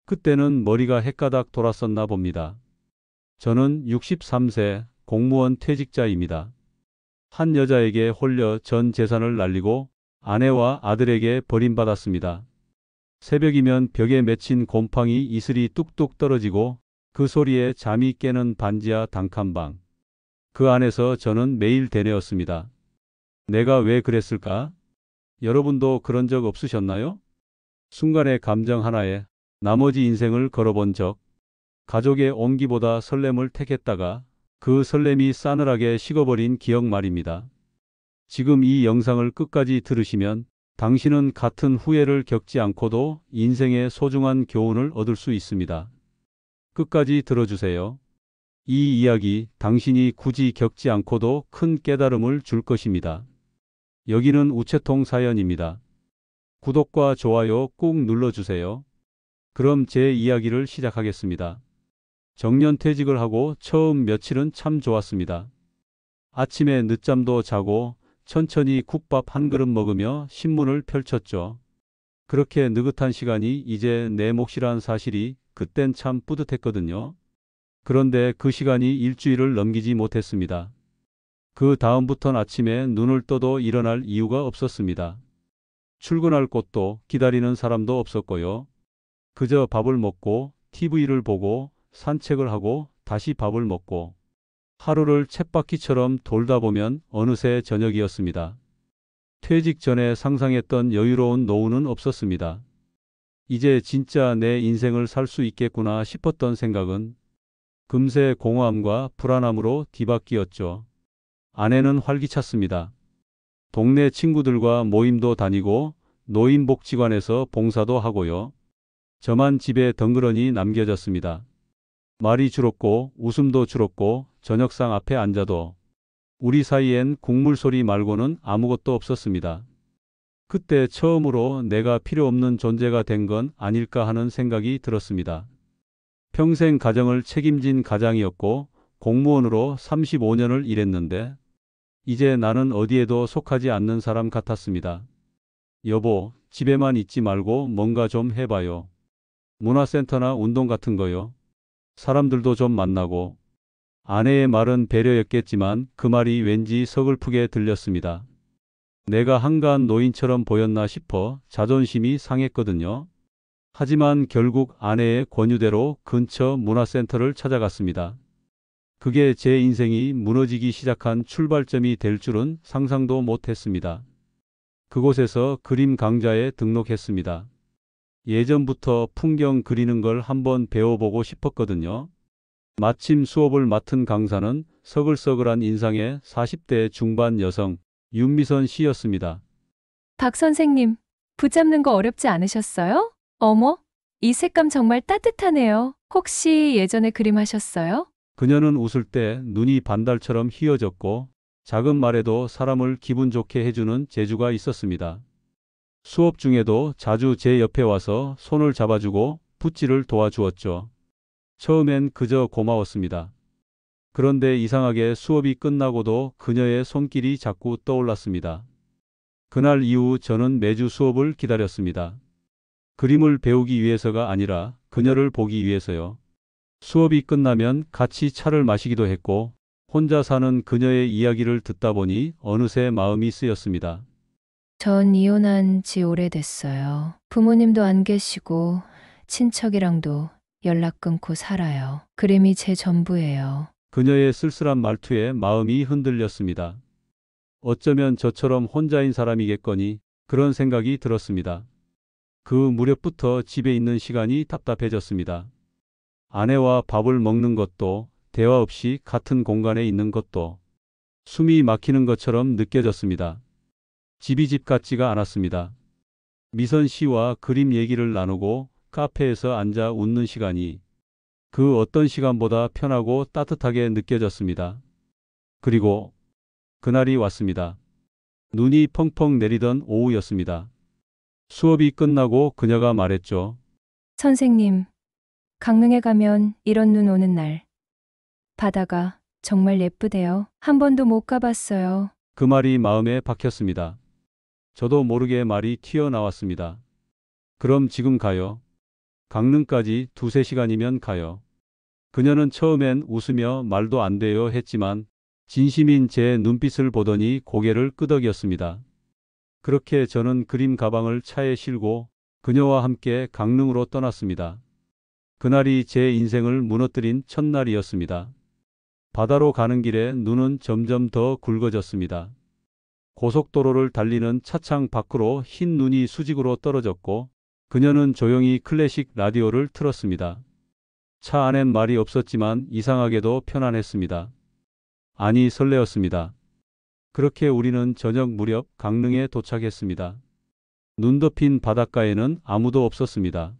그때는 머리가 헷가닥 돌았었나 봅니다. 저는 63세 공무원 퇴직자입니다. 한 여자에게 홀려 전 재산을 날리고 아내와 아들에게 버림받았습니다. 새벽이면 벽에 맺힌 곰팡이 이슬이 뚝뚝 떨어지고 그 소리에 잠이 깨는 반지하 단칸방. 그 안에서 저는 매일 되뇌었습니다. 내가 왜 그랬을까? 여러분도 그런 적 없으셨나요? 순간의 감정 하나에 나머지 인생을 걸어본 적, 가족의 온기보다 설렘을 택했다가 그 설렘이 싸늘하게 식어버린 기억 말입니다. 지금 이 영상을 끝까지 들으시면 당신은 같은 후회를 겪지 않고도 인생의 소중한 교훈을 얻을 수 있습니다. 끝까지 들어주세요. 이 이야기 당신이 굳이 겪지 않고도 큰 깨달음을 줄 것입니다. 여기는 우체통 사연입니다. 구독과 좋아요 꾹 눌러주세요. 그럼 제 이야기를 시작하겠습니다. 정년퇴직을 하고 처음 며칠은 참 좋았습니다. 아침에 늦잠도 자고 천천히 국밥 한 그릇 먹으며 신문을 펼쳤죠. 그렇게 느긋한 시간이 이제 내 몫이란 사실이 그땐 참 뿌듯했거든요. 그런데 그 시간이 일주일을 넘기지 못했습니다. 그 다음부턴 아침에 눈을 떠도 일어날 이유가 없었습니다. 출근할 곳도 기다리는 사람도 없었고요. 그저 밥을 먹고 TV를 보고 산책을 하고 다시 밥을 먹고 하루를 쳇바퀴처럼 돌다 보면 어느새 저녁이었습니다. 퇴직 전에 상상했던 여유로운 노후는 없었습니다. 이제 진짜 내 인생을 살 수 있겠구나 싶었던 생각은 금세 공허함과 불안함으로 뒤바뀌었죠. 아내는 활기찼습니다. 동네 친구들과 모임도 다니고 노인복지관에서 봉사도 하고요. 저만 집에 덩그러니 남겨졌습니다. 말이 줄었고 웃음도 줄었고 저녁상 앞에 앉아도 우리 사이엔 국물 소리 말고는 아무것도 없었습니다. 그때 처음으로 내가 필요 없는 존재가 된 건 아닐까 하는 생각이 들었습니다. 평생 가정을 책임진 가장이었고 공무원으로 35년을 일했는데 이제 나는 어디에도 속하지 않는 사람 같았습니다. 여보, 집에만 있지 말고 뭔가 좀 해봐요. 문화센터나 운동 같은 거요. 사람들도 좀 만나고. 아내의 말은 배려였겠지만 그 말이 왠지 서글프게 들렸습니다. 내가 한가한 노인처럼 보였나 싶어 자존심이 상했거든요. 하지만 결국 아내의 권유대로 근처 문화센터를 찾아갔습니다. 그게 제 인생이 무너지기 시작한 출발점이 될 줄은 상상도 못했습니다. 그곳에서 그림 강좌에 등록했습니다. 예전부터 풍경 그리는 걸 한번 배워보고 싶었거든요. 마침 수업을 맡은 강사는 서글서글한 인상의 40대 중반 여성 윤미선 씨였습니다. 박 선생님, 붙잡는 거 어렵지 않으셨어요? 어머, 이 색감 정말 따뜻하네요. 혹시 예전에 그림하셨어요? 그녀는 웃을 때 눈이 반달처럼 휘어졌고 작은 말에도 사람을 기분 좋게 해주는 재주가 있었습니다. 수업 중에도 자주 제 옆에 와서 손을 잡아주고 붓질을 도와주었죠. 처음엔 그저 고마웠습니다. 그런데 이상하게 수업이 끝나고도 그녀의 손길이 자꾸 떠올랐습니다. 그날 이후 저는 매주 수업을 기다렸습니다. 그림을 배우기 위해서가 아니라 그녀를 보기 위해서요. 수업이 끝나면 같이 차를 마시기도 했고 혼자 사는 그녀의 이야기를 듣다 보니 어느새 마음이 쓰였습니다. 전 이혼한 지 오래됐어요. 부모님도 안 계시고 친척이랑도 연락 끊고 살아요. 그림이 제 전부예요. 그녀의 쓸쓸한 말투에 마음이 흔들렸습니다. 어쩌면 저처럼 혼자인 사람이겠거니 그런 생각이 들었습니다. 그 무렵부터 집에 있는 시간이 답답해졌습니다. 아내와 밥을 먹는 것도 대화 없이 같은 공간에 있는 것도 숨이 막히는 것처럼 느껴졌습니다. 집이 집 같지가 않았습니다. 미선 씨와 그림 얘기를 나누고 카페에서 앉아 웃는 시간이 그 어떤 시간보다 편하고 따뜻하게 느껴졌습니다. 그리고 그날이 왔습니다. 눈이 펑펑 내리던 오후였습니다. 수업이 끝나고 그녀가 말했죠. 선생님, 강릉에 가면 이런 눈 오는 날. 바다가 정말 예쁘대요. 한 번도 못 가봤어요. 그 말이 마음에 박혔습니다. 저도 모르게 말이 튀어나왔습니다. 그럼 지금 가요. 강릉까지 두세 시간이면 가요. 그녀는 처음엔 웃으며 말도 안 돼요 했지만 진심인 제 눈빛을 보더니 고개를 끄덕였습니다. 그렇게 저는 그림 가방을 차에 실고 그녀와 함께 강릉으로 떠났습니다. 그날이 제 인생을 무너뜨린 첫날이었습니다. 바다로 가는 길에 눈은 점점 더 굵어졌습니다. 고속도로를 달리는 차창 밖으로 흰 눈이 수직으로 떨어졌고 그녀는 조용히 클래식 라디오를 틀었습니다. 차 안엔 말이 없었지만 이상하게도 편안했습니다. 아니 설레었습니다. 그렇게 우리는 저녁 무렵 강릉에 도착했습니다. 눈 덮인 바닷가에는 아무도 없었습니다.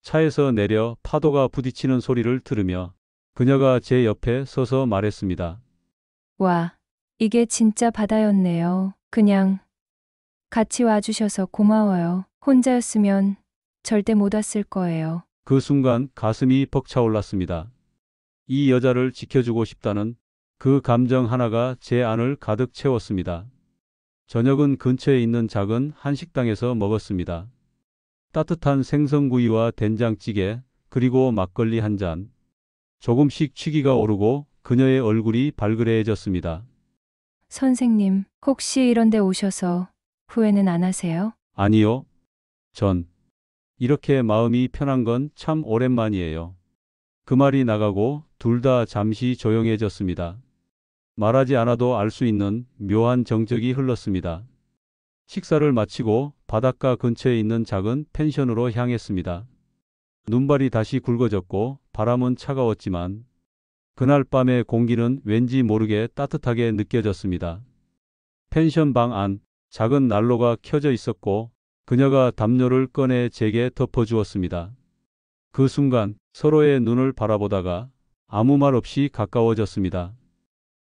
차에서 내려 파도가 부딪히는 소리를 들으며 그녀가 제 옆에 서서 말했습니다. 와, 이게 진짜 바다였네요. 그냥 같이 와주셔서 고마워요. 혼자였으면 절대 못 왔을 거예요. 그 순간 가슴이 벅차올랐습니다. 이 여자를 지켜주고 싶다는 그 감정 하나가 제 안을 가득 채웠습니다. 저녁은 근처에 있는 작은 한식당에서 먹었습니다. 따뜻한 생선구이와 된장찌개, 그리고 막걸리 한 잔. 조금씩 취기가 오르고 그녀의 얼굴이 발그레해졌습니다. 선생님, 혹시 이런 데 오셔서 후회는 안 하세요? 아니요. 전 이렇게 마음이 편한 건 참 오랜만이에요. 그 말이 나가고 둘 다 잠시 조용해졌습니다. 말하지 않아도 알 수 있는 묘한 정적이 흘렀습니다. 식사를 마치고 바닷가 근처에 있는 작은 펜션으로 향했습니다. 눈발이 다시 굵어졌고 바람은 차가웠지만 그날 밤의 공기는 왠지 모르게 따뜻하게 느껴졌습니다. 펜션 방 안 작은 난로가 켜져 있었고 그녀가 담요를 꺼내 제게 덮어주었습니다. 그 순간 서로의 눈을 바라보다가 아무 말 없이 가까워졌습니다.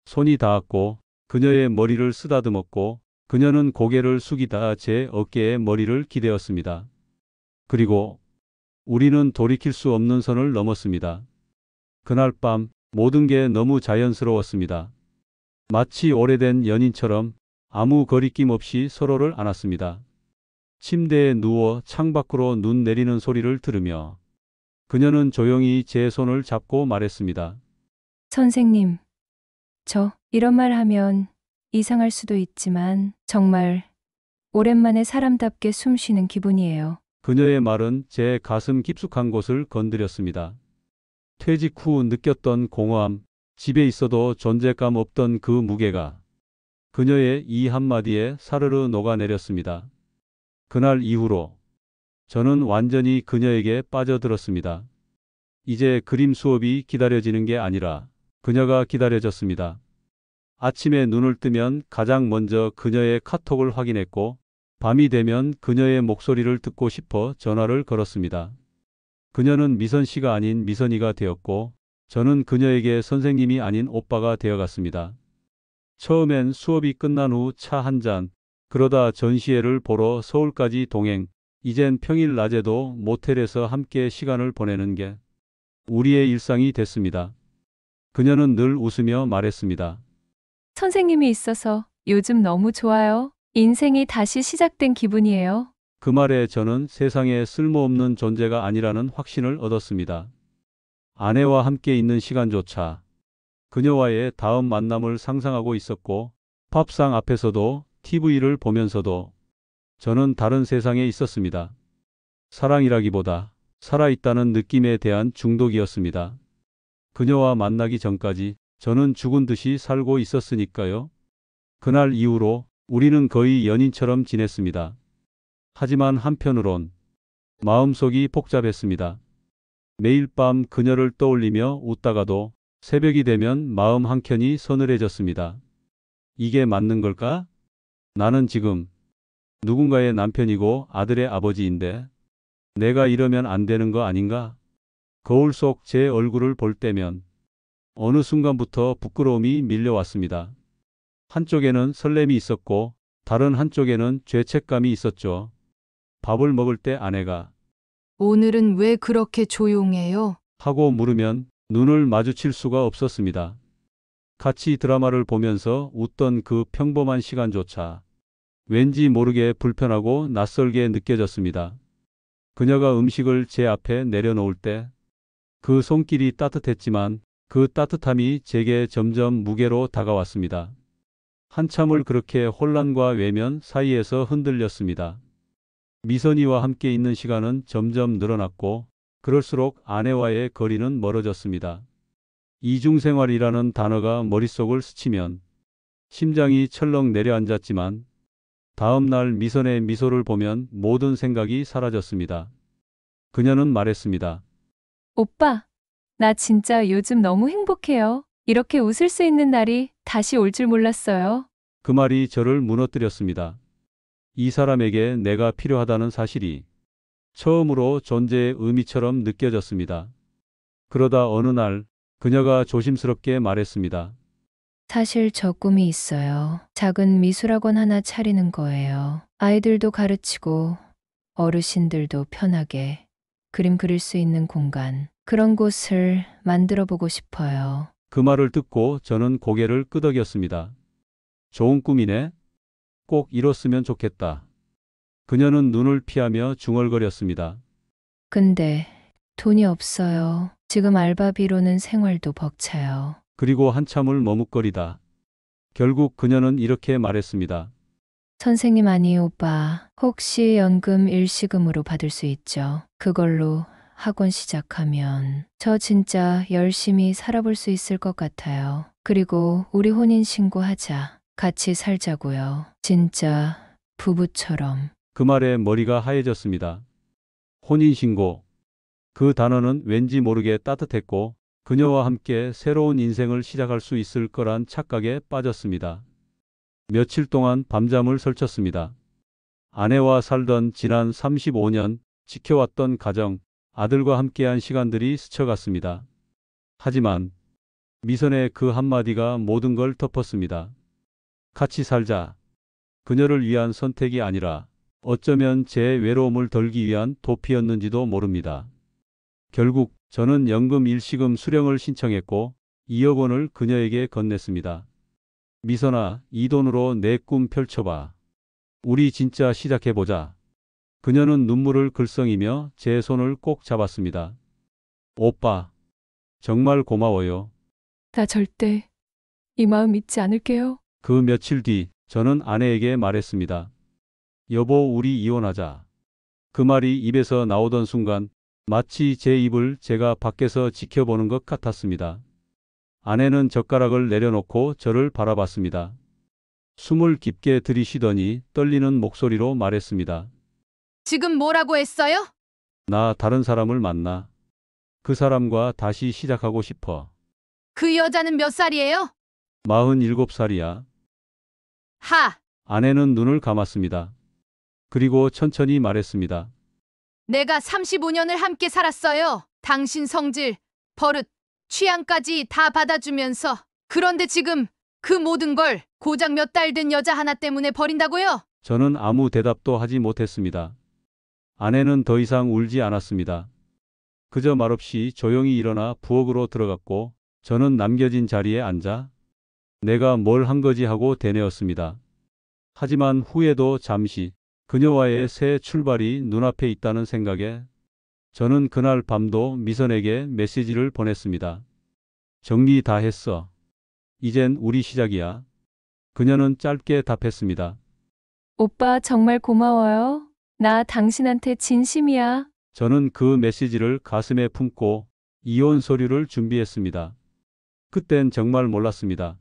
손이 닿았고 그녀의 머리를 쓰다듬었고 그녀는 고개를 숙이다 제 어깨에 머리를 기대었습니다. 그리고 우리는 돌이킬 수 없는 선을 넘었습니다. 그날 밤 모든 게 너무 자연스러웠습니다. 마치 오래된 연인처럼 아무 거리낌 없이 서로를 안았습니다. 침대에 누워 창밖으로 눈 내리는 소리를 들으며 그녀는 조용히 제 손을 잡고 말했습니다. 선생님, 저 이런 말 하면 이상할 수도 있지만 정말 오랜만에 사람답게 숨 쉬는 기분이에요. 그녀의 말은 제 가슴 깊숙한 곳을 건드렸습니다. 퇴직 후 느꼈던 공허함, 집에 있어도 존재감 없던 그 무게가 그녀의 이 한마디에 사르르 녹아내렸습니다. 그날 이후로 저는 완전히 그녀에게 빠져들었습니다. 이제 그림 수업이 기다려지는 게 아니라 그녀가 기다려졌습니다. 아침에 눈을 뜨면 가장 먼저 그녀의 카톡을 확인했고 밤이 되면 그녀의 목소리를 듣고 싶어 전화를 걸었습니다. 그녀는 미선 씨가 아닌 미선이가 되었고 저는 그녀에게 선생님이 아닌 오빠가 되어갔습니다. 처음엔 수업이 끝난 후 차 한 잔, 그러다 전시회를 보러 서울까지 동행, 이젠 평일 낮에도 모텔에서 함께 시간을 보내는 게 우리의 일상이 됐습니다. 그녀는 늘 웃으며 말했습니다. 선생님이 있어서 요즘 너무 좋아요. 인생이 다시 시작된 기분이에요. 그 말에 저는 세상에 쓸모없는 존재가 아니라는 확신을 얻었습니다. 아내와 함께 있는 시간조차 그녀와의 다음 만남을 상상하고 있었고 밥상 앞에서도 TV를 보면서도 저는 다른 세상에 있었습니다. 사랑이라기보다 살아있다는 느낌에 대한 중독이었습니다. 그녀와 만나기 전까지 저는 죽은 듯이 살고 있었으니까요. 그날 이후로 우리는 거의 연인처럼 지냈습니다. 하지만 한편으론 마음속이 복잡했습니다. 매일 밤 그녀를 떠올리며 웃다가도 새벽이 되면 마음 한켠이 서늘해졌습니다. 이게 맞는 걸까? 나는 지금 누군가의 남편이고 아들의 아버지인데 내가 이러면 안 되는 거 아닌가? 거울 속 제 얼굴을 볼 때면 어느 순간부터 부끄러움이 밀려왔습니다. 한쪽에는 설렘이 있었고 다른 한쪽에는 죄책감이 있었죠. 밥을 먹을 때 아내가 오늘은 왜 그렇게 조용해요? 하고 물으면 눈을 마주칠 수가 없었습니다. 같이 드라마를 보면서 웃던 그 평범한 시간조차 왠지 모르게 불편하고 낯설게 느껴졌습니다. 그녀가 음식을 제 앞에 내려놓을 때 그 손길이 따뜻했지만 그 따뜻함이 제게 점점 무게로 다가왔습니다. 한참을 그렇게 혼란과 외면 사이에서 흔들렸습니다. 미선이와 함께 있는 시간은 점점 늘어났고 그럴수록 아내와의 거리는 멀어졌습니다. 이중생활이라는 단어가 머릿속을 스치면 심장이 철렁 내려앉았지만 다음 날 미선의 미소를 보면 모든 생각이 사라졌습니다. 그녀는 말했습니다. 오빠, 나 진짜 요즘 너무 행복해요. 이렇게 웃을 수 있는 날이 다시 올 줄 몰랐어요. 그 말이 저를 무너뜨렸습니다. 이 사람에게 내가 필요하다는 사실이 처음으로 존재의 의미처럼 느껴졌습니다. 그러다 어느 날 그녀가 조심스럽게 말했습니다. 사실 저 꿈이 있어요. 작은 미술학원 하나 차리는 거예요. 아이들도 가르치고 어르신들도 편하게 그림 그릴 수 있는 공간. 그런 곳을 만들어 보고 싶어요. 그 말을 듣고 저는 고개를 끄덕였습니다. 좋은 꿈이네. 꼭 이뤘으면 좋겠다. 그녀는 눈을 피하며 중얼거렸습니다. 근데 돈이 없어요. 지금 알바비로는 생활도 벅차요. 그리고 한참을 머뭇거리다. 결국 그녀는 이렇게 말했습니다. 선생님 아니 오빠, 혹시 연금 일시금으로 받을 수 있죠? 그걸로 학원 시작하면 저 진짜 열심히 살아볼 수 있을 것 같아요. 그리고 우리 혼인신고하자. 같이 살자고요. 진짜 부부처럼. 그 말에 머리가 하얘졌습니다. 혼인신고. 그 단어는 왠지 모르게 따뜻했고 그녀와 함께 새로운 인생을 시작할 수 있을 거란 착각에 빠졌습니다. 며칠 동안 밤잠을 설쳤습니다. 아내와 살던 지난 35년 지켜왔던 가정, 아들과 함께한 시간들이 스쳐갔습니다. 하지만 미선의 그 한마디가 모든 걸 덮었습니다. 같이 살자. 그녀를 위한 선택이 아니라 어쩌면 제 외로움을 덜기 위한 도피였는지도 모릅니다. 결국 저는 연금 일시금 수령을 신청했고 2억 원을 그녀에게 건넸습니다. 미선아, 이 돈으로 내 꿈 펼쳐봐. 우리 진짜 시작해보자. 그녀는 눈물을 글썽이며 제 손을 꼭 잡았습니다. 오빠, 정말 고마워요. 나 절대 이 마음 잊지 않을게요. 그 며칠 뒤 저는 아내에게 말했습니다. 여보, 우리 이혼하자. 그 말이 입에서 나오던 순간 마치 제 입을 제가 밖에서 지켜보는 것 같았습니다. 아내는 젓가락을 내려놓고 저를 바라봤습니다. 숨을 깊게 들이쉬더니 떨리는 목소리로 말했습니다. 지금 뭐라고 했어요? 나 다른 사람을 만나. 그 사람과 다시 시작하고 싶어. 그 여자는 몇 살이에요? 47살이야. 하! 아내는 눈을 감았습니다. 그리고 천천히 말했습니다. 내가 35년을 함께 살았어요. 당신 성질, 버릇, 취향까지 다 받아주면서. 그런데 지금 그 모든 걸 고작 몇 달 된 여자 하나 때문에 버린다고요? 저는 아무 대답도 하지 못했습니다. 아내는 더 이상 울지 않았습니다. 그저 말없이 조용히 일어나 부엌으로 들어갔고 저는 남겨진 자리에 앉아 내가 뭘 한 거지 하고 되뇌었습니다. 하지만 후에도 잠시 그녀와의 새 출발이 눈앞에 있다는 생각에 저는 그날 밤도 미선에게 메시지를 보냈습니다. 정리 다 했어. 이젠 우리 시작이야. 그녀는 짧게 답했습니다. 오빠 정말 고마워요. 나 당신한테 진심이야. 저는 그 메시지를 가슴에 품고 이혼 서류를 준비했습니다. 그땐 정말 몰랐습니다.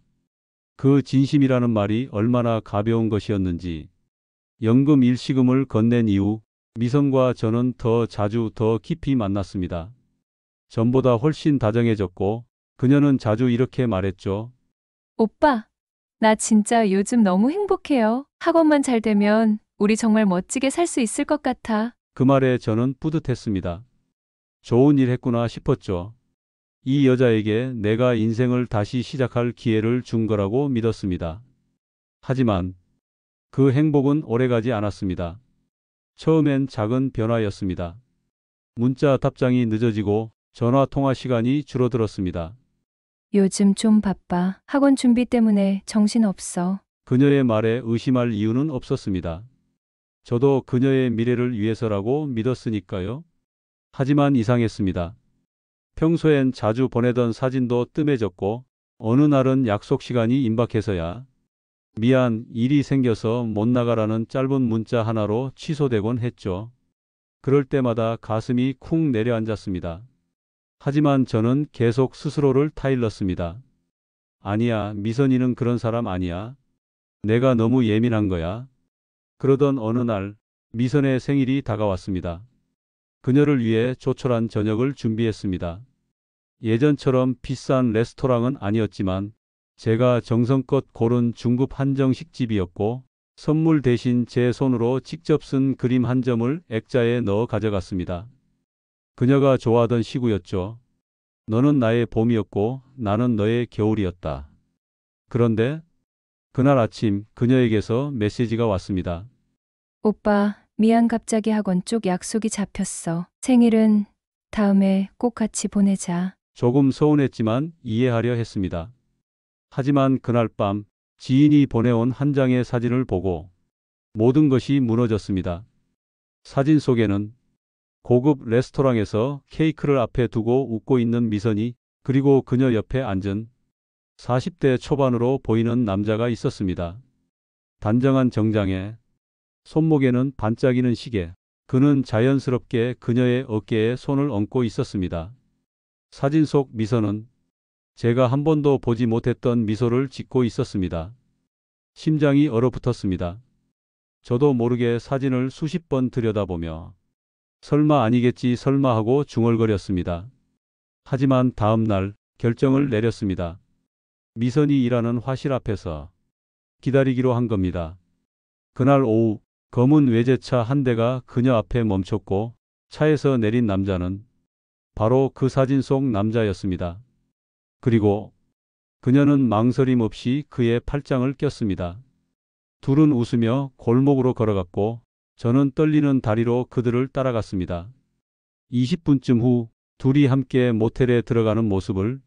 그 진심이라는 말이 얼마나 가벼운 것이었는지. 연금 일시금을 건넨 이후 미선과 저는 더 자주 더 깊이 만났습니다. 전보다 훨씬 다정해졌고 그녀는 자주 이렇게 말했죠. 오빠, 나 진짜 요즘 너무 행복해요. 학원만 잘 되면 우리 정말 멋지게 살 수 있을 것 같아. 그 말에 저는 뿌듯했습니다. 좋은 일 했구나 싶었죠. 이 여자에게 내가 인생을 다시 시작할 기회를 준 거라고 믿었습니다. 하지만 그 행복은 오래가지 않았습니다. 처음엔 작은 변화였습니다. 문자 답장이 늦어지고 전화 통화 시간이 줄어들었습니다. 요즘 좀 바빠. 학원 준비 때문에 정신없어. 그녀의 말에 의심할 이유는 없었습니다. 저도 그녀의 미래를 위해서라고 믿었으니까요. 하지만 이상했습니다. 평소엔 자주 보내던 사진도 뜸해졌고 어느 날은 약속 시간이 임박해서야 미안, 일이 생겨서 못 나가라는 짧은 문자 하나로 취소되곤 했죠. 그럴 때마다 가슴이 쿵 내려앉았습니다. 하지만 저는 계속 스스로를 타일렀습니다. 아니야, 미선이는 그런 사람 아니야. 내가 너무 예민한 거야. 그러던 어느 날 미선의 생일이 다가왔습니다. 그녀를 위해 조촐한 저녁을 준비했습니다. 예전처럼 비싼 레스토랑은 아니었지만 제가 정성껏 고른 중급 한정식집이었고 선물 대신 제 손으로 직접 쓴 그림 한 점을 액자에 넣어 가져갔습니다. 그녀가 좋아하던 시구였죠. 너는 나의 봄이었고 나는 너의 겨울이었다. 그런데 그날 아침 그녀에게서 메시지가 왔습니다. 오빠, 미안 갑자기 학원 쪽 약속이 잡혔어. 생일은 다음에 꼭 같이 보내자. 조금 서운했지만 이해하려 했습니다. 하지만 그날 밤 지인이 보내온 한 장의 사진을 보고 모든 것이 무너졌습니다. 사진 속에는 고급 레스토랑에서 케이크를 앞에 두고 웃고 있는 미선이, 그리고 그녀 옆에 앉은 40대 초반으로 보이는 남자가 있었습니다. 단정한 정장에 손목에는 반짝이는 시계. 그는 자연스럽게 그녀의 어깨에 손을 얹고 있었습니다. 사진 속 미선은 제가 한 번도 보지 못했던 미소를 짓고 있었습니다. 심장이 얼어붙었습니다. 저도 모르게 사진을 수십 번 들여다보며 설마 아니겠지 설마 하고 중얼거렸습니다. 하지만 다음 날 결정을 내렸습니다. 미선이 일하는 화실 앞에서 기다리기로 한 겁니다. 그날 오후 검은 외제차 한 대가 그녀 앞에 멈췄고 차에서 내린 남자는 바로 그 사진 속 남자였습니다. 그리고 그녀는 망설임 없이 그의 팔짱을 꼈습니다. 둘은 웃으며 골목으로 걸어갔고 저는 떨리는 다리로 그들을 따라갔습니다. 20분쯤 후 둘이 함께 모텔에 들어가는 모습을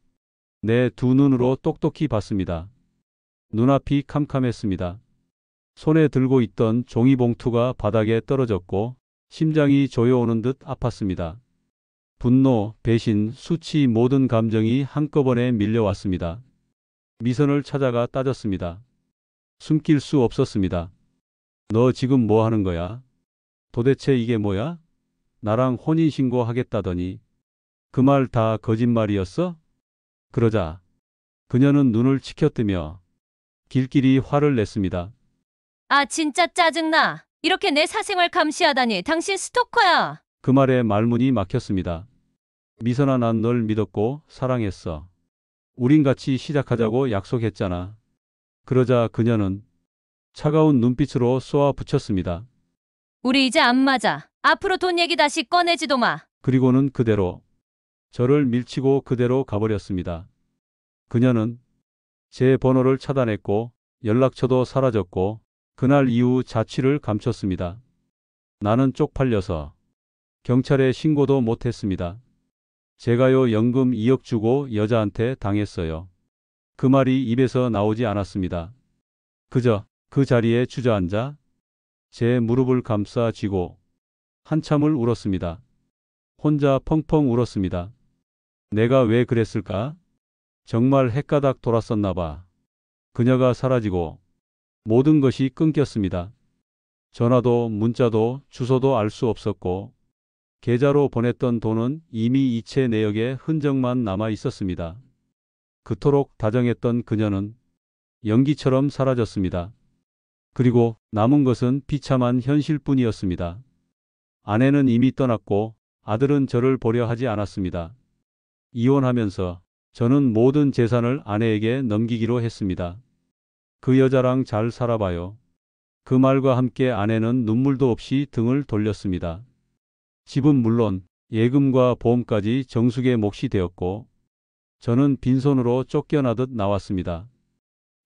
내 두 눈으로 똑똑히 봤습니다. 눈앞이 캄캄했습니다. 손에 들고 있던 종이봉투가 바닥에 떨어졌고 심장이 조여오는 듯 아팠습니다. 분노, 배신, 수치 모든 감정이 한꺼번에 밀려왔습니다. 미선을 찾아가 따졌습니다. 숨길 수 없었습니다. 너 지금 뭐 하는 거야? 도대체 이게 뭐야? 나랑 혼인신고 하겠다더니 그 말 다 거짓말이었어? 그러자 그녀는 눈을 치켜뜨며 길길이 화를 냈습니다. 아, 진짜 짜증나. 이렇게 내 사생활 감시하다니. 당신 스토커야. 그 말에 말문이 막혔습니다. 미선아, 난 널 믿었고 사랑했어. 우린 같이 시작하자고 약속했잖아. 그러자 그녀는 차가운 눈빛으로 쏘아 붙였습니다. 우리 이제 안 맞아. 앞으로 돈 얘기 다시 꺼내지도 마. 그리고는 그대로 저를 밀치고 그대로 가버렸습니다. 그녀는 제 번호를 차단했고 연락처도 사라졌고 그날 이후 자취를 감췄습니다. 나는 쪽팔려서 경찰에 신고도 못했습니다. 제가요 연금 2억 주고 여자한테 당했어요. 그 말이 입에서 나오지 않았습니다. 그저 그 자리에 주저앉아 제 무릎을 감싸 쥐고 한참을 울었습니다. 혼자 펑펑 울었습니다. 내가 왜 그랬을까? 정말 헷가닥 돌았었나 봐. 그녀가 사라지고 모든 것이 끊겼습니다. 전화도 문자도 주소도 알 수 없었고 계좌로 보냈던 돈은 이미 이체 내역에 흔적만 남아 있었습니다. 그토록 다정했던 그녀는 연기처럼 사라졌습니다. 그리고 남은 것은 비참한 현실뿐이었습니다. 아내는 이미 떠났고 아들은 저를 보려 하지 않았습니다. 이혼하면서 저는 모든 재산을 아내에게 넘기기로 했습니다. 그 여자랑 잘 살아봐요. 그 말과 함께 아내는 눈물도 없이 등을 돌렸습니다. 집은 물론 예금과 보험까지 정숙의 몫이 되었고 저는 빈손으로 쫓겨나듯 나왔습니다.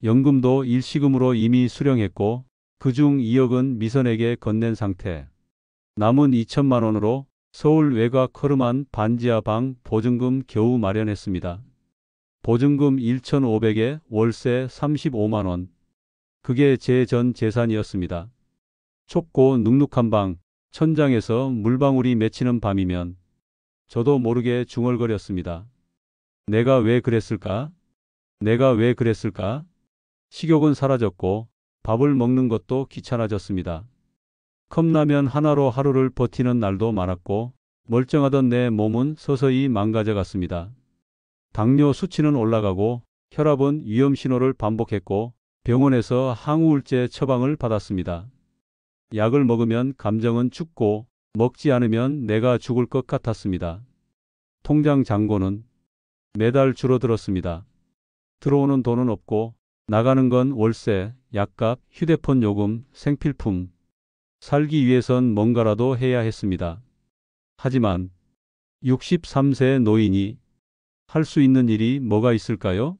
연금도 일시금으로 이미 수령했고 그중 2억은 미선에게 건넨 상태. 남은 2천만 원으로 서울 외곽 허름한 반지하 방 보증금 겨우 마련했습니다. 보증금 1,500에 월세 35만 원. 그게 제 전 재산이었습니다. 좁고 눅눅한 방, 천장에서 물방울이 맺히는 밤이면 저도 모르게 중얼거렸습니다. 내가 왜 그랬을까? 내가 왜 그랬을까? 식욕은 사라졌고 밥을 먹는 것도 귀찮아졌습니다. 컵라면 하나로 하루를 버티는 날도 많았고 멀쩡하던 내 몸은 서서히 망가져 갔습니다. 당뇨 수치는 올라가고 혈압은 위험 신호를 반복했고 병원에서 항우울제 처방을 받았습니다. 약을 먹으면 감정은 죽고 먹지 않으면 내가 죽을 것 같았습니다. 통장 잔고는 매달 줄어들었습니다. 들어오는 돈은 없고 나가는 건 월세, 약값, 휴대폰 요금, 생필품. 살기 위해선 뭔가라도 해야 했습니다. 하지만 63세 노인이 할 수 있는 일이 뭐가 있을까요?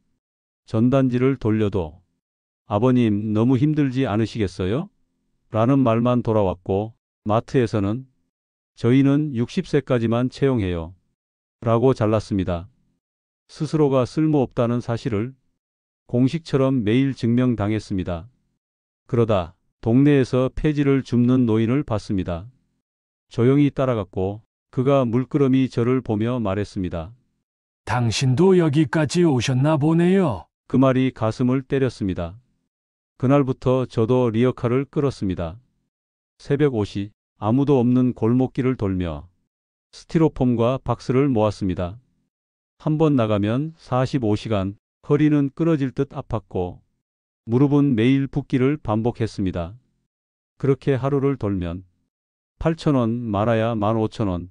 전단지를 돌려도 아버님 너무 힘들지 않으시겠어요? 라는 말만 돌아왔고 마트에서는 저희는 60세까지만 채용해요. 라고 잘랐습니다. 스스로가 쓸모없다는 사실을 공식처럼 매일 증명당했습니다. 그러다 동네에서 폐지를 줍는 노인을 봤습니다. 조용히 따라갔고 그가 물끄러미 저를 보며 말했습니다. 당신도 여기까지 오셨나 보네요. 그 말이 가슴을 때렸습니다. 그날부터 저도 리어카를 끌었습니다. 새벽 5시 아무도 없는 골목길을 돌며 스티로폼과 박스를 모았습니다. 한 번 나가면 45시간 허리는 끊어질 듯 아팠고 무릎은 매일 붓기를 반복했습니다. 그렇게 하루를 돌면 8,000원 많아야 15,000원.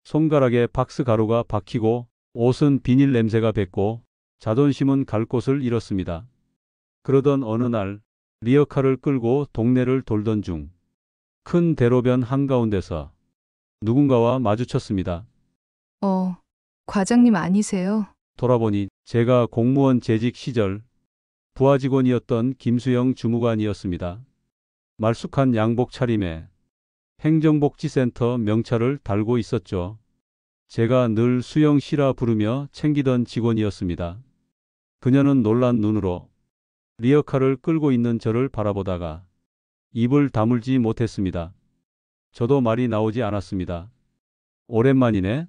손가락에 박스 가루가 박히고 옷은 비닐 냄새가 뱄고 자존심은 갈 곳을 잃었습니다. 그러던 어느 날 리어카를 끌고 동네를 돌던 중 큰 대로변 한가운데서 누군가와 마주쳤습니다. 과장님 아니세요? 돌아보니 제가 공무원 재직 시절 부하 직원이었던 김수영 주무관이었습니다. 말쑥한 양복 차림에 행정복지센터 명찰을 달고 있었죠. 제가 늘 수영 씨라 부르며 챙기던 직원이었습니다. 그녀는 놀란 눈으로 리어카를 끌고 있는 저를 바라보다가 입을 다물지 못했습니다. 저도 말이 나오지 않았습니다. 오랜만이네.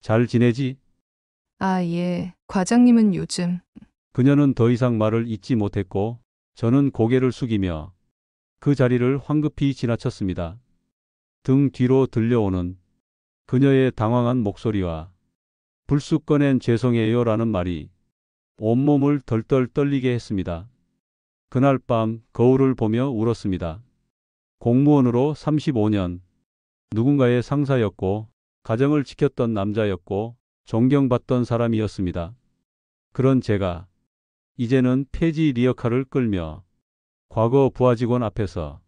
잘 지내지? 아, 예. 과장님은 요즘. 그녀는 더 이상 말을 잇지 못했고 저는 고개를 숙이며 그 자리를 황급히 지나쳤습니다. 등 뒤로 들려오는 그녀의 당황한 목소리와 불쑥 꺼낸 죄송해요 라는 말이 온몸을 덜덜 떨리게 했습니다. 그날 밤 거울을 보며 울었습니다. 공무원으로 35년, 누군가의 상사였고 가정을 지켰던 남자였고 존경받던 사람이었습니다. 그런 제가 이제는 폐지 리어카를 끌며 과거 부하 직원 앞에서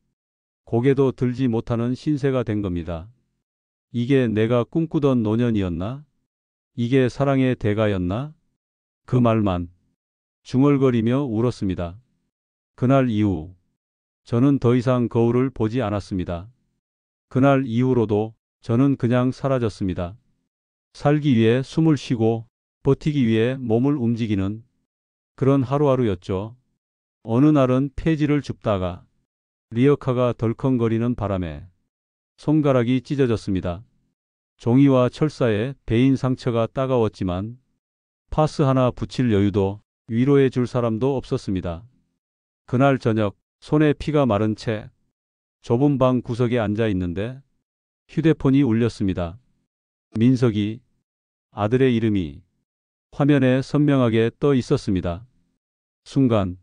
고개도 들지 못하는 신세가 된 겁니다. 이게 내가 꿈꾸던 노년이었나? 이게 사랑의 대가였나? 그 말만 중얼거리며 울었습니다. 그날 이후 저는 더 이상 거울을 보지 않았습니다. 그날 이후로도 저는 그냥 사라졌습니다. 살기 위해 숨을 쉬고 버티기 위해 몸을 움직이는 그런 하루하루였죠. 어느 날은 폐지를 줍다가 리어카가 덜컹거리는 바람에 손가락이 찢어졌습니다. 종이와 철사에 베인 상처가 따가웠지만 파스 하나 붙일 여유도 위로해 줄 사람도 없었습니다. 그날 저녁 손에 피가 마른 채 좁은 방 구석에 앉아 있는데 휴대폰이 울렸습니다. 민석이, 아들의 이름이 화면에 선명하게 떠 있었습니다. 순간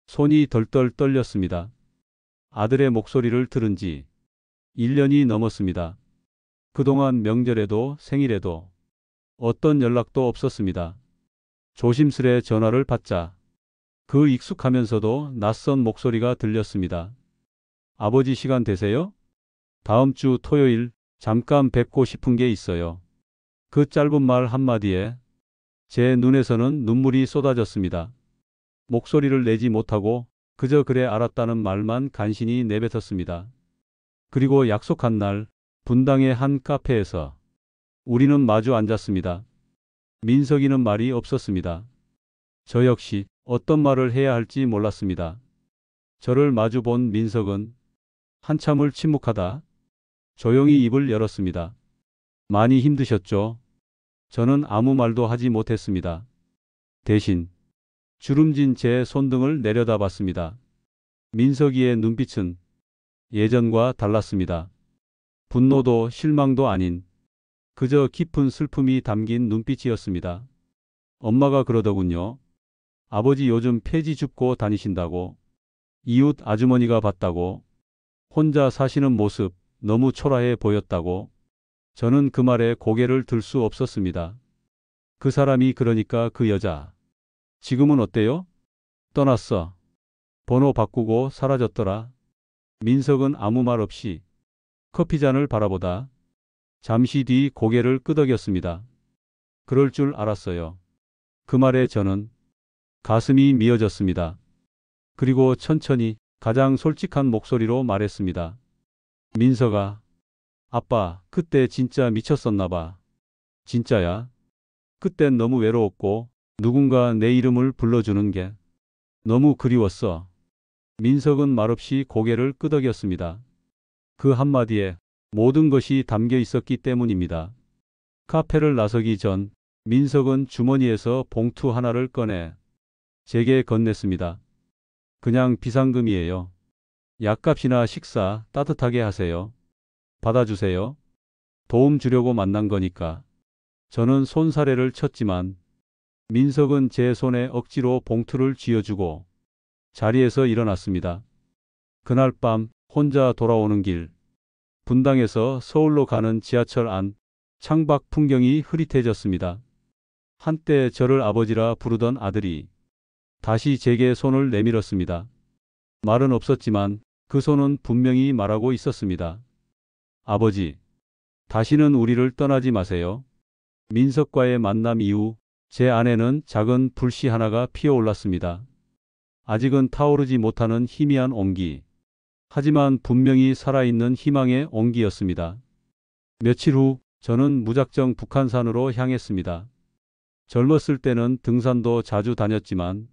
손이 덜덜 떨렸습니다. 아들의 목소리를 들은 지 1년이 넘었습니다. 그동안 명절에도 생일에도 어떤 연락도 없었습니다. 조심스레 전화를 받자 그 익숙하면서도 낯선 목소리가 들렸습니다. 아버지 시간 되세요? 다음 주 토요일 잠깐 뵙고 싶은 게 있어요. 그 짧은 말 한마디에 제 눈에서는 눈물이 쏟아졌습니다. 목소리를 내지 못하고 그저 그래 알았다는 말만 간신히 내뱉었습니다. 그리고 약속한 날 분당의 한 카페에서 우리는 마주 앉았습니다. 민석이는 말이 없었습니다. 저 역시 어떤 말을 해야 할지 몰랐습니다. 저를 마주 본 민석은 한참을 침묵하다 조용히 입을 열었습니다. 많이 힘드셨죠? 저는 아무 말도 하지 못했습니다. 대신 주름진 제 손등을 내려다봤습니다. 민석이의 눈빛은 예전과 달랐습니다. 분노도 실망도 아닌 그저 깊은 슬픔이 담긴 눈빛이었습니다. 엄마가 그러더군요. 아버지 요즘 폐지 줍고 다니신다고. 이웃 아주머니가 봤다고. 혼자 사시는 모습 너무 초라해 보였다고. 저는 그 말에 고개를 들 수 없었습니다. 그 사람이 그러니까 그 여자. 지금은 어때요? 떠났어. 번호 바꾸고 사라졌더라. 민석은 아무 말 없이 커피잔을 바라보다 잠시 뒤 고개를 끄덕였습니다. 그럴 줄 알았어요. 그 말에 저는 가슴이 미어졌습니다. 그리고 천천히 가장 솔직한 목소리로 말했습니다. 민석아, 아빠 그때 진짜 미쳤었나 봐. 진짜야. 그땐 너무 외로웠고 누군가 내 이름을 불러주는 게 너무 그리웠어. 민석은 말없이 고개를 끄덕였습니다. 그 한마디에 모든 것이 담겨 있었기 때문입니다. 카페를 나서기 전 민석은 주머니에서 봉투 하나를 꺼내 제게 건넸습니다. 그냥 비상금이에요. 약값이나 식사 따뜻하게 하세요. 받아주세요. 도움 주려고 만난 거니까. 저는 손사래를 쳤지만 민석은 제 손에 억지로 봉투를 쥐어주고 자리에서 일어났습니다. 그날 밤 혼자 돌아오는 길, 분당에서 서울로 가는 지하철 안 창밖 풍경이 흐릿해졌습니다. 한때 저를 아버지라 부르던 아들이 다시 제게 손을 내밀었습니다. 말은 없었지만 그 손은 분명히 말하고 있었습니다. 아버지, 다시는 우리를 떠나지 마세요. 민석과의 만남 이후 제 안에는 작은 불씨 하나가 피어올랐습니다. 아직은 타오르지 못하는 희미한 온기. 하지만 분명히 살아있는 희망의 온기였습니다. 며칠 후 저는 무작정 북한산으로 향했습니다. 젊었을 때는 등산도 자주 다녔지만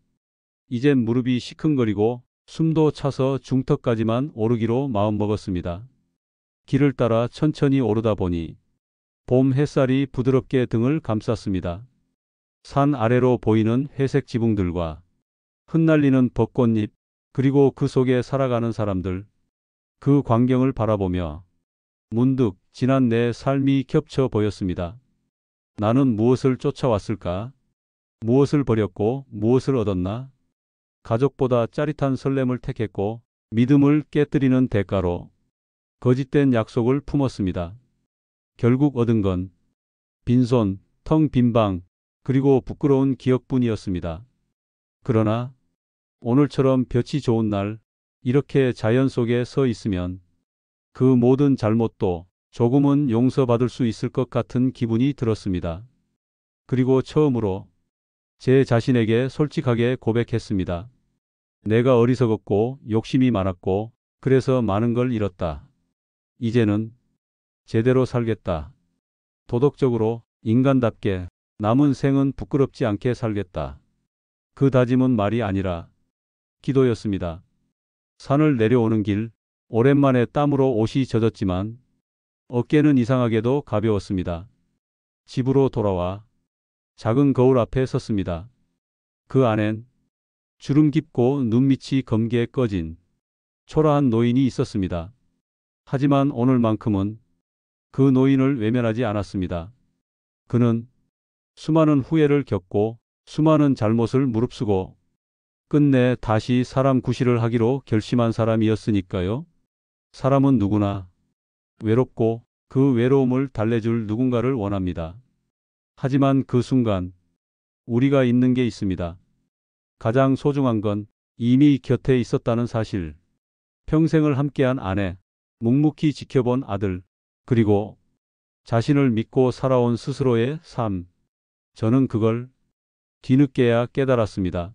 이젠 무릎이 시큰거리고 숨도 차서 중턱까지만 오르기로 마음먹었습니다. 길을 따라 천천히 오르다 보니 봄 햇살이 부드럽게 등을 감쌌습니다. 산 아래로 보이는 회색 지붕들과 흩날리는 벚꽃잎, 그리고 그 속에 살아가는 사람들, 그 광경을 바라보며 문득 지난 내 삶이 겹쳐 보였습니다. 나는 무엇을 쫓아왔을까? 무엇을 버렸고 무엇을 얻었나? 가족보다 짜릿한 설렘을 택했고 믿음을 깨뜨리는 대가로 거짓된 약속을 품었습니다. 결국 얻은 건 빈손, 텅 빈 방, 그리고 부끄러운 기억뿐이었습니다. 그러나 오늘처럼 볕이 좋은 날 이렇게 자연 속에 서 있으면 그 모든 잘못도 조금은 용서받을 수 있을 것 같은 기분이 들었습니다. 그리고 처음으로 제 자신에게 솔직하게 고백했습니다. 내가 어리석었고 욕심이 많았고 그래서 많은 걸 잃었다. 이제는 제대로 살겠다. 도덕적으로 인간답게 남은 생은 부끄럽지 않게 살겠다. 그 다짐은 말이 아니라 기도였습니다. 산을 내려오는 길, 오랜만에 땀으로 옷이 젖었지만 어깨는 이상하게도 가벼웠습니다. 집으로 돌아와 작은 거울 앞에 섰습니다. 그 안엔 주름 깊고 눈밑이 검게 꺼진 초라한 노인이 있었습니다. 하지만 오늘만큼은 그 노인을 외면하지 않았습니다. 그는 수많은 후회를 겪고 수많은 잘못을 무릅쓰고 끝내 다시 사람 구실을 하기로 결심한 사람이었으니까요. 사람은 누구나 외롭고 그 외로움을 달래줄 누군가를 원합니다. 하지만 그 순간 우리가 잊는 게 있습니다. 가장 소중한 건 이미 곁에 있었다는 사실. 평생을 함께한 아내, 묵묵히 지켜본 아들, 그리고 자신을 믿고 살아온 스스로의 삶. 저는 그걸 뒤늦게야 깨달았습니다.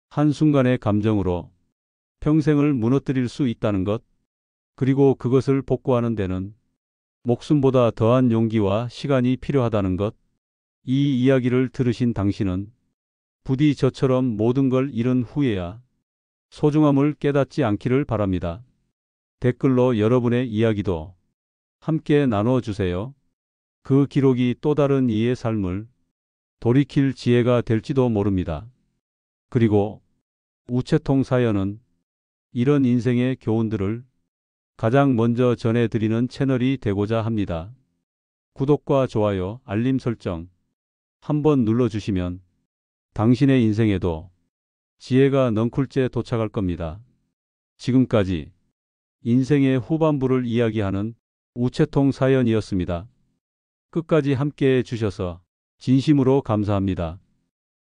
한순간의 감정으로 평생을 무너뜨릴 수 있다는 것, 그리고 그것을 복구하는 데는 목숨보다 더한 용기와 시간이 필요하다는 것. 이 이야기를 들으신 당신은 부디 저처럼 모든 걸 잃은 후에야 소중함을 깨닫지 않기를 바랍니다. 댓글로 여러분의 이야기도 함께 나눠주세요. 그 기록이 또 다른 이의 삶을 돌이킬 지혜가 될지도 모릅니다. 그리고 우체통 사연은 이런 인생의 교훈들을 가장 먼저 전해드리는 채널이 되고자 합니다. 구독과 좋아요, 알림 설정 한번 눌러주시면 당신의 인생에도 지혜가 넝쿨째 도착할 겁니다. 지금까지 인생의 후반부를 이야기하는 우체통 사연이었습니다. 끝까지 함께해 주셔서 진심으로 감사합니다.